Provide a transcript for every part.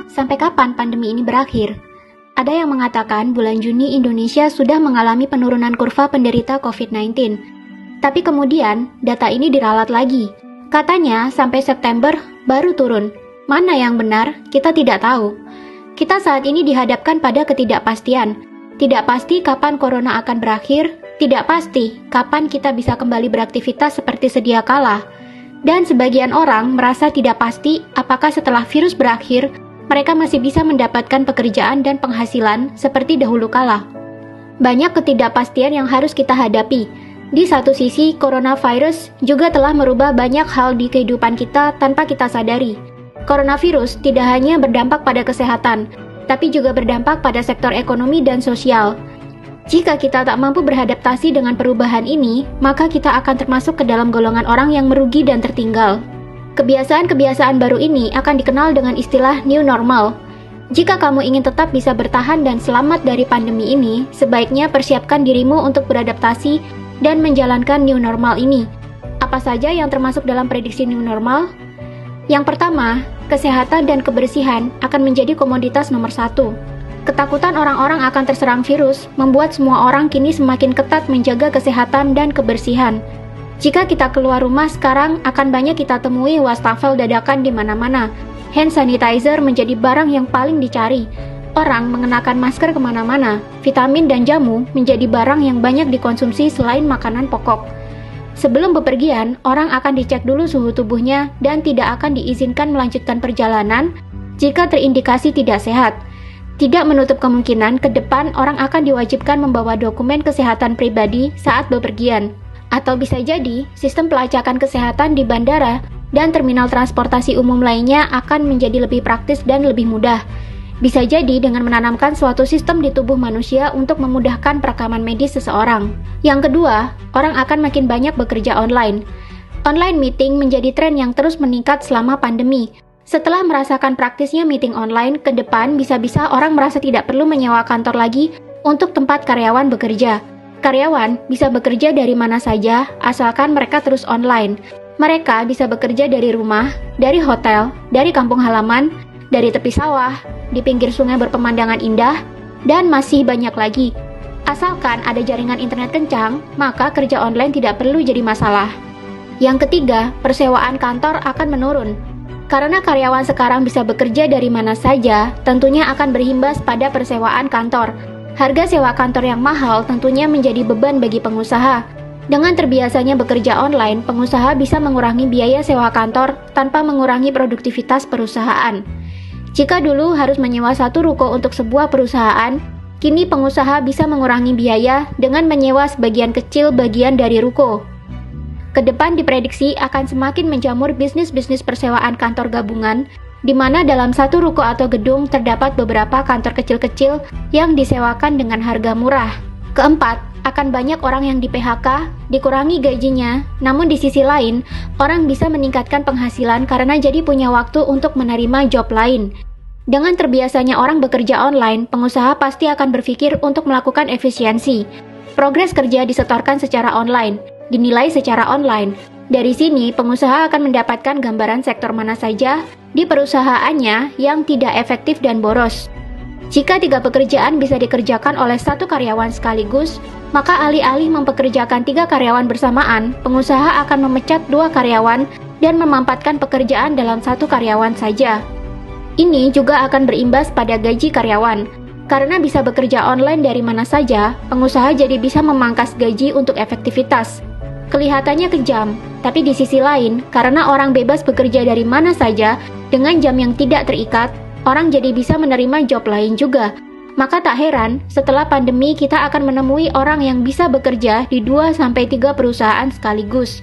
Sampai kapan pandemi ini berakhir? Ada yang mengatakan bulan Juni Indonesia sudah mengalami penurunan kurva penderita COVID-19. Tapi kemudian data ini diralat lagi. Katanya sampai September baru turun. Mana yang benar? Kita tidak tahu. Kita saat ini dihadapkan pada ketidakpastian. Tidak pasti kapan corona akan berakhir, tidak pasti kapan kita bisa kembali beraktivitas seperti sedia kala. Dan sebagian orang merasa tidak pasti apakah setelah virus berakhir, mereka masih bisa mendapatkan pekerjaan dan penghasilan seperti dahulu kala. Banyak ketidakpastian yang harus kita hadapi. Di satu sisi, coronavirus juga telah merubah banyak hal di kehidupan kita tanpa kita sadari. Coronavirus tidak hanya berdampak pada kesehatan, tapi juga berdampak pada sektor ekonomi dan sosial. Jika kita tak mampu beradaptasi dengan perubahan ini, maka kita akan termasuk ke dalam golongan orang yang merugi dan tertinggal. Kebiasaan-kebiasaan baru ini akan dikenal dengan istilah new normal. Jika kamu ingin tetap bisa bertahan dan selamat dari pandemi ini, sebaiknya persiapkan dirimu untuk beradaptasi dan menjalankan new normal ini. Apa saja yang termasuk dalam prediksi new normal? Yang pertama, kesehatan dan kebersihan akan menjadi komoditas nomor 1. Ketakutan orang-orang akan terserang virus membuat semua orang kini semakin ketat menjaga kesehatan dan kebersihan. Jika kita keluar rumah sekarang, akan banyak kita temui wastafel dadakan di mana-mana. Hand sanitizer menjadi barang yang paling dicari. Orang mengenakan masker kemana-mana. Vitamin dan jamu menjadi barang yang banyak dikonsumsi selain makanan pokok. Sebelum bepergian, orang akan dicek dulu suhu tubuhnya dan tidak akan diizinkan melanjutkan perjalanan jika terindikasi tidak sehat. Tidak menutup kemungkinan ke depan orang akan diwajibkan membawa dokumen kesehatan pribadi saat bepergian. Atau bisa jadi, sistem pelacakan kesehatan di bandara dan terminal transportasi umum lainnya akan menjadi lebih praktis dan lebih mudah. Bisa jadi dengan menanamkan suatu sistem di tubuh manusia untuk memudahkan perekaman medis seseorang. Yang kedua, orang akan makin banyak bekerja online. Online meeting menjadi tren yang terus meningkat selama pandemi. Setelah merasakan praktisnya meeting online, ke depan bisa-bisa orang merasa tidak perlu menyewa kantor lagi untuk tempat karyawan bekerja. Karyawan bisa bekerja dari mana saja, asalkan mereka terus online. Mereka bisa bekerja dari rumah, dari hotel, dari kampung halaman, dari tepi sawah, di pinggir sungai berpemandangan indah, dan masih banyak lagi. Asalkan ada jaringan internet kencang, maka kerja online tidak perlu jadi masalah. Yang ketiga, persewaan kantor akan menurun. Karena karyawan sekarang bisa bekerja dari mana saja, tentunya akan berimbas pada persewaan kantor. Harga sewa kantor yang mahal tentunya menjadi beban bagi pengusaha. Dengan terbiasanya bekerja online, pengusaha bisa mengurangi biaya sewa kantor tanpa mengurangi produktivitas perusahaan. Jika dulu harus menyewa satu ruko untuk sebuah perusahaan, kini pengusaha bisa mengurangi biaya dengan menyewa sebagian kecil bagian dari ruko. Kedepan diprediksi akan semakin menjamur bisnis-bisnis persewaan kantor gabungan, di mana dalam satu ruko atau gedung terdapat beberapa kantor kecil-kecil yang disewakan dengan harga murah. Keempat, akan banyak orang yang di-PHK, dikurangi gajinya, namun di sisi lain, orang bisa meningkatkan penghasilan karena jadi punya waktu untuk menerima job lain. Dengan terbiasanya orang bekerja online, pengusaha pasti akan berpikir untuk melakukan efisiensi. Progres kerja disetorkan secara online, dinilai secara online. Dari sini, pengusaha akan mendapatkan gambaran sektor mana saja di perusahaannya yang tidak efektif dan boros. Jika 3 pekerjaan bisa dikerjakan oleh 1 karyawan sekaligus, maka alih-alih mempekerjakan 3 karyawan bersamaan, pengusaha akan memecat 2 karyawan dan memampatkan pekerjaan dalam 1 karyawan saja. Ini juga akan berimbas pada gaji karyawan. Karena bisa bekerja online dari mana saja, pengusaha jadi bisa memangkas gaji untuk efektivitas. Kelihatannya kejam, tapi di sisi lain, karena orang bebas bekerja dari mana saja dengan jam yang tidak terikat, orang jadi bisa menerima job lain juga. Maka tak heran, setelah pandemi kita akan menemui orang yang bisa bekerja di 2-3 perusahaan sekaligus.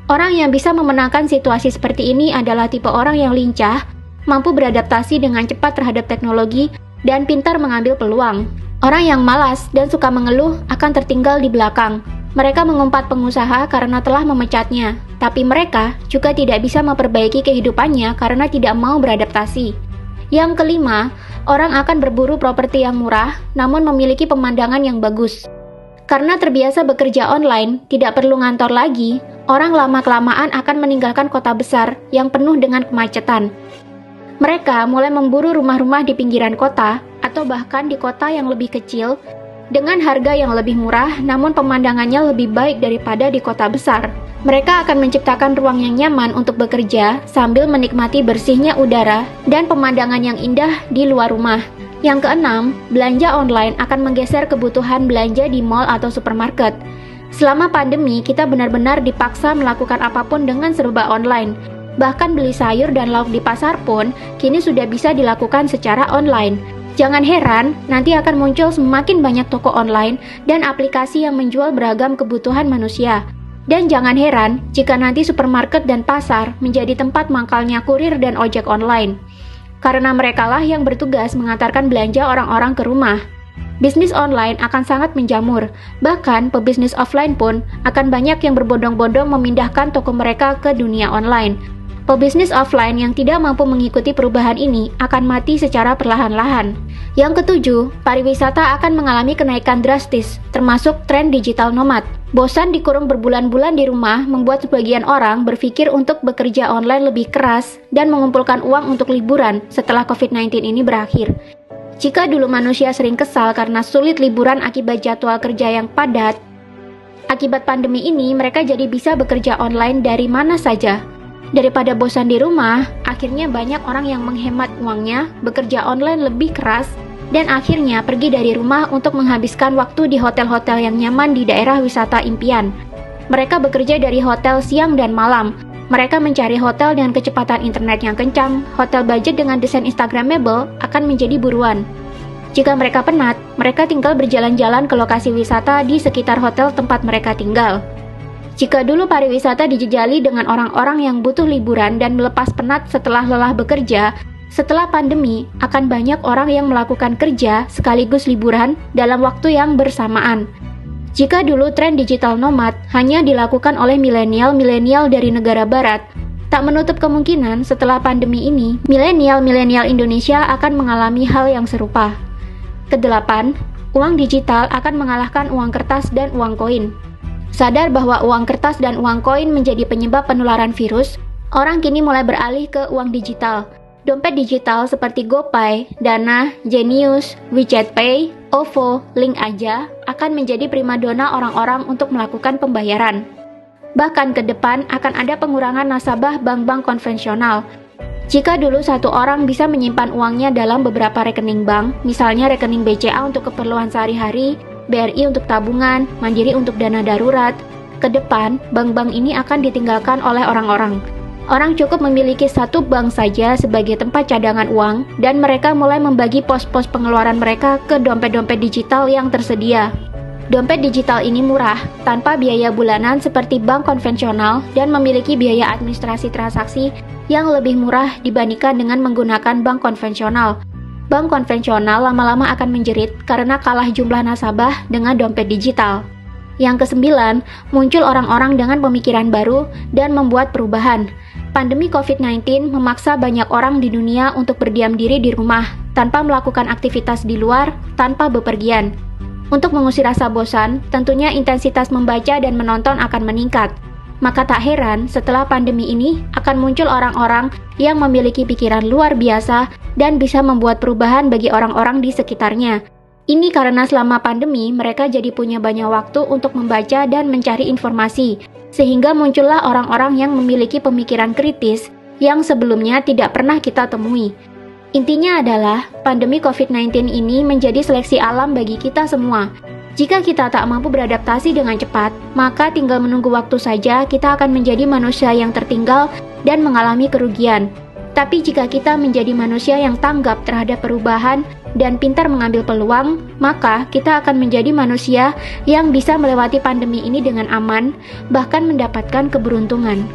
Orang yang bisa memenangkan situasi seperti ini adalah tipe orang yang lincah, mampu beradaptasi dengan cepat terhadap teknologi, dan pintar mengambil peluang. Orang yang malas dan suka mengeluh akan tertinggal di belakang. Mereka mengumpat pengusaha karena telah memecatnya, tapi mereka juga tidak bisa memperbaiki kehidupannya karena tidak mau beradaptasi. Yang kelima, orang akan berburu properti yang murah, namun memiliki pemandangan yang bagus. Karena terbiasa bekerja online, tidak perlu ngantor lagi, orang lama-kelamaan akan meninggalkan kota besar yang penuh dengan kemacetan. Mereka mulai memburu rumah-rumah di pinggiran kota atau bahkan di kota yang lebih kecil dengan harga yang lebih murah namun pemandangannya lebih baik daripada di kota besar. Mereka akan menciptakan ruang yang nyaman untuk bekerja sambil menikmati bersihnya udara dan pemandangan yang indah di luar rumah. Yang keenam, belanja online akan menggeser kebutuhan belanja di mall atau supermarket. Selama pandemi, kita benar-benar dipaksa melakukan apapun dengan serba online. Bahkan beli sayur dan lauk di pasar pun kini sudah bisa dilakukan secara online. Jangan heran, nanti akan muncul semakin banyak toko online dan aplikasi yang menjual beragam kebutuhan manusia. Dan jangan heran jika nanti supermarket dan pasar menjadi tempat mangkalnya kurir dan ojek online. Karena merekalah yang bertugas mengantarkan belanja orang-orang ke rumah. Bisnis online akan sangat menjamur, bahkan pebisnis offline pun akan banyak yang berbondong-bondong memindahkan toko mereka ke dunia online. Pebisnis offline yang tidak mampu mengikuti perubahan ini akan mati secara perlahan-lahan. Yang ketujuh, pariwisata akan mengalami kenaikan drastis, termasuk tren digital nomad. Bosan dikurung berbulan-bulan di rumah membuat sebagian orang berpikir untuk bekerja online lebih keras dan mengumpulkan uang untuk liburan setelah COVID-19 ini berakhir. Jika dulu manusia sering kesal karena sulit liburan akibat jadwal kerja yang padat, akibat pandemi ini mereka jadi bisa bekerja online dari mana saja. Daripada bosan di rumah, akhirnya banyak orang yang menghemat uangnya, bekerja online lebih keras, dan akhirnya pergi dari rumah untuk menghabiskan waktu di hotel-hotel yang nyaman di daerah wisata impian. Mereka bekerja dari hotel siang dan malam. Mereka mencari hotel dengan kecepatan internet yang kencang, hotel budget dengan desain Instagramable akan menjadi buruan. Jika mereka penat, mereka tinggal berjalan-jalan ke lokasi wisata di sekitar hotel tempat mereka tinggal. Jika dulu pariwisata dijejali dengan orang-orang yang butuh liburan dan melepas penat setelah lelah bekerja, setelah pandemi akan banyak orang yang melakukan kerja sekaligus liburan dalam waktu yang bersamaan. Jika dulu tren digital nomad hanya dilakukan oleh milenial-milenial dari negara barat, tak menutup kemungkinan setelah pandemi ini, milenial-milenial Indonesia akan mengalami hal yang serupa. Kedelapan, uang digital akan mengalahkan uang kertas dan uang koin. Sadar bahwa uang kertas dan uang koin menjadi penyebab penularan virus, orang kini mulai beralih ke uang digital. Dompet digital seperti GoPay, Dana, Genius, WeChat Pay, OVO, Link Aja akan menjadi primadona orang-orang untuk melakukan pembayaran. Bahkan ke depan akan ada pengurangan nasabah bank-bank konvensional. Jika dulu satu orang bisa menyimpan uangnya dalam beberapa rekening bank, misalnya rekening BCA untuk keperluan sehari-hari, BRI untuk tabungan, Mandiri untuk dana darurat. Ke depan, bank-bank ini akan ditinggalkan oleh orang-orang. Orang cukup memiliki satu bank saja sebagai tempat cadangan uang, dan mereka mulai membagi pos-pos pengeluaran mereka ke dompet-dompet digital yang tersedia. Dompet digital ini murah, tanpa biaya bulanan seperti bank konvensional, dan memiliki biaya administrasi transaksi yang lebih murah dibandingkan dengan menggunakan bank konvensional. Bank konvensional lama-lama akan menjerit karena kalah jumlah nasabah dengan dompet digital. Yang kesembilan, muncul orang-orang dengan pemikiran baru dan membuat perubahan. Pandemi COVID-19 memaksa banyak orang di dunia untuk berdiam diri di rumah, tanpa melakukan aktivitas di luar, tanpa bepergian. Untuk mengusir rasa bosan, tentunya intensitas membaca dan menonton akan meningkat. Maka tak heran setelah pandemi ini akan muncul orang-orang yang memiliki pikiran luar biasa dan bisa membuat perubahan bagi orang-orang di sekitarnya. Ini karena selama pandemi mereka jadi punya banyak waktu untuk membaca dan mencari informasi, sehingga muncullah orang-orang yang memiliki pemikiran kritis yang sebelumnya tidak pernah kita temui. Intinya adalah pandemi COVID-19 ini menjadi seleksi alam bagi kita semua. Jika kita tak mampu beradaptasi dengan cepat, maka tinggal menunggu waktu saja kita akan menjadi manusia yang tertinggal dan mengalami kerugian. Tapi jika kita menjadi manusia yang tanggap terhadap perubahan dan pintar mengambil peluang, maka kita akan menjadi manusia yang bisa melewati pandemi ini dengan aman, bahkan mendapatkan keberuntungan.